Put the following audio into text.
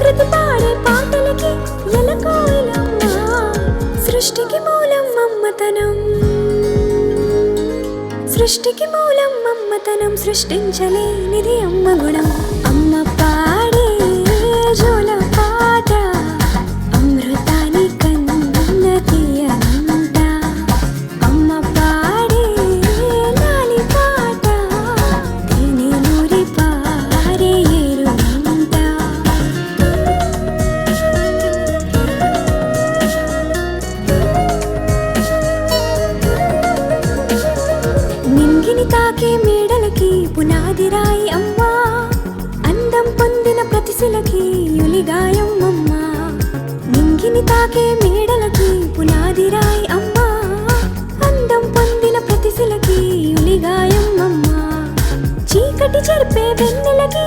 శృతి పాడే పాటలకి ఎలకోయిలమ్మ సృష్టికి మూలం మమ్మతనం సృష్టికి మూలం మమ్మతనం సృష్టించలేనిది అమ్మ గుణం అమ్మ పాడే జోల పాట అమృతాని కన్న తీయనంట అమ్మ పాడే లాలి పాట తేనె నూరి పారే ఏరునంట నింగిని తాకే మేడలకి పునాది రాయి అమ్మా అందం పొందిన ప్రతిశిలకి యులిగాయం అమ్మా నింగిని తాకే మేడలకి పునాది రాయి అమ్మా అందం పొందిన ప్రతిశిలకి యులిగాయం అమ్మా చీకటి చెరిపే వెన్నెలకి